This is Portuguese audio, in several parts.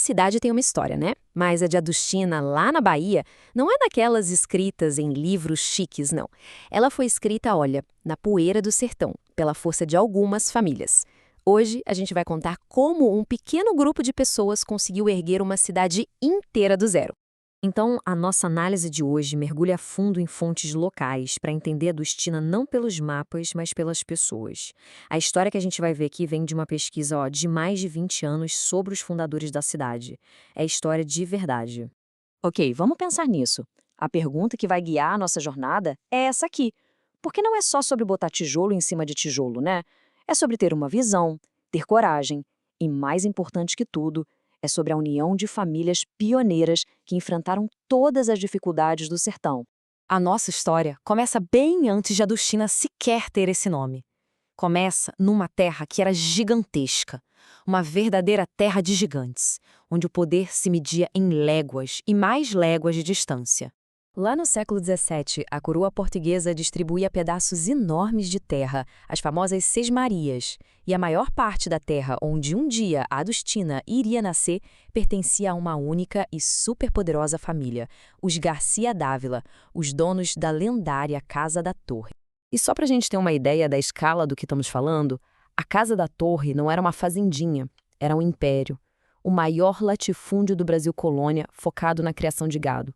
cidade tem uma história, né? Mas a de Adustina, lá na Bahia, não é daquelas escritas em livros chiques, não. Ela foi escrita, olha, na poeira do sertão, pela força de algumas famílias. Hoje, a gente vai contar como um pequeno grupo de pessoas conseguiu erguer uma cidade inteira do zero. Então, a nossa análise de hoje mergulha a fundo em fontes locais para entender a Adustina não pelos mapas, mas pelas pessoas. A história que a gente vai ver aqui vem de uma pesquisa de mais de 20 anos sobre os fundadores da cidade. É história de verdade. Ok, vamos pensar nisso. A pergunta que vai guiar a nossa jornada é essa aqui. Porque não é só sobre botar tijolo em cima de tijolo, né? É sobre ter uma visão, ter coragem e, mais importante que tudo, é sobre a união de famílias pioneiras que enfrentaram todas as dificuldades do sertão. A nossa história começa bem antes de Adustina sequer ter esse nome. Começa numa terra que era gigantesca, uma verdadeira terra de gigantes, onde o poder se media em léguas e mais léguas de distância. Lá no século XVII, a coroa portuguesa distribuía pedaços enormes de terra, as famosas Sesmarias, e a maior parte da terra onde um dia a Adustina iria nascer pertencia a uma única e superpoderosa família, os Garcia Dávila, os donos da lendária Casa da Torre. E só para a gente ter uma ideia da escala do que estamos falando, a Casa da Torre não era uma fazendinha, era um império, o maior latifúndio do Brasil colônia focado na criação de gado.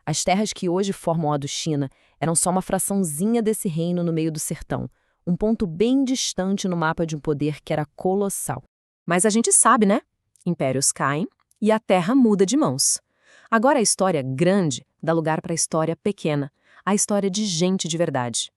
As terras que hoje formam a Adustina eram só uma fraçãozinha desse reino no meio do sertão, um ponto bem distante no mapa de um poder que era colossal. Mas a gente sabe, né? Impérios caem e a terra muda de mãos. Agora a história grande dá lugar para a história pequena, a história de gente de verdade.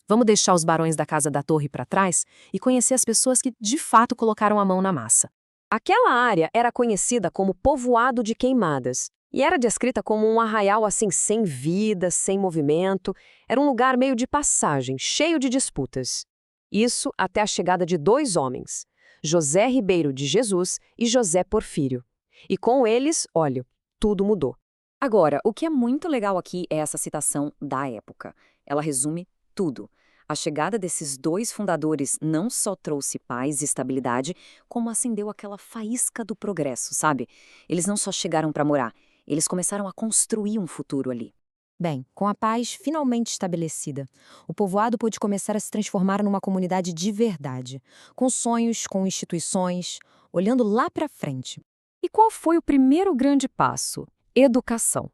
Vamos deixar os barões da Casa da Torre para trás e conhecer as pessoas que de fato colocaram a mão na massa. Aquela área era conhecida como Povoado de Queimadas. E era descrita como um arraial assim, sem vida, sem movimento. Era um lugar meio de passagem, cheio de disputas. Isso até a chegada de dois homens, José Ribeiro de Jesus e José Porfírio. E com eles, olha, tudo mudou. Agora, o que é muito legal aqui é essa citação da época. Ela resume tudo. A chegada desses dois fundadores não só trouxe paz e estabilidade, como acendeu aquela faísca do progresso, sabe? Eles não só chegaram para morar, eles começaram a construir um futuro ali. Bem, com a paz finalmente estabelecida, o povoado pôde começar a se transformar numa comunidade de verdade, com sonhos, com instituições, olhando lá para frente. E qual foi o primeiro grande passo? Educação.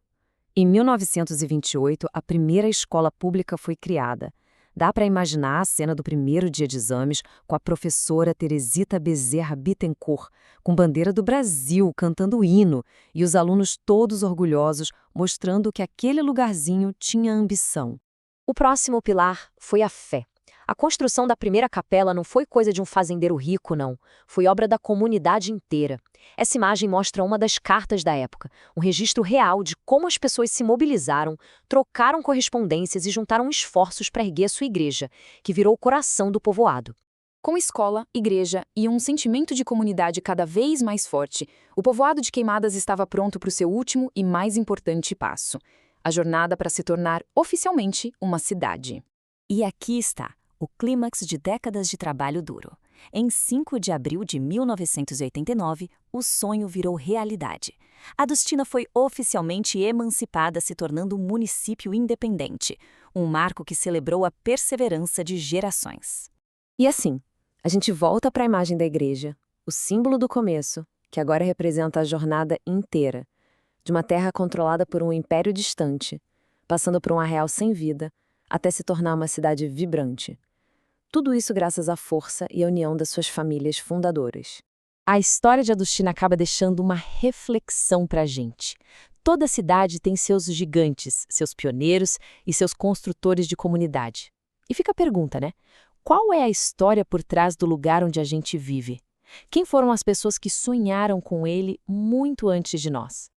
Em 1928, a primeira escola pública foi criada. Dá para imaginar a cena do primeiro dia de exames com a professora Teresita Bezerra Bittencourt, com bandeira do Brasil, cantando o hino, e os alunos todos orgulhosos, mostrando que aquele lugarzinho tinha ambição. O próximo pilar foi a fé. A construção da primeira capela não foi coisa de um fazendeiro rico, não. Foi obra da comunidade inteira. Essa imagem mostra uma das cartas da época, um registro real de como as pessoas se mobilizaram, trocaram correspondências e juntaram esforços para erguer a sua igreja, que virou o coração do povoado. Com escola, igreja e um sentimento de comunidade cada vez mais forte, o povoado de Queimadas estava pronto para o seu último e mais importante passo: a jornada para se tornar oficialmente uma cidade. E aqui está o clímax de décadas de trabalho duro. Em 5 de abril de 1989, o sonho virou realidade. Adustina foi oficialmente emancipada, se tornando um município independente, um marco que celebrou a perseverança de gerações. E assim, a gente volta para a imagem da igreja, o símbolo do começo, que agora representa a jornada inteira, de uma terra controlada por um império distante, passando por um arraial sem vida, até se tornar uma cidade vibrante. Tudo isso graças à força e à união das suas famílias fundadoras. A história de Adustina acaba deixando uma reflexão para a gente. Toda cidade tem seus gigantes, seus pioneiros e seus construtores de comunidade. E fica a pergunta, né? Qual é a história por trás do lugar onde a gente vive? Quem foram as pessoas que sonharam com ele muito antes de nós?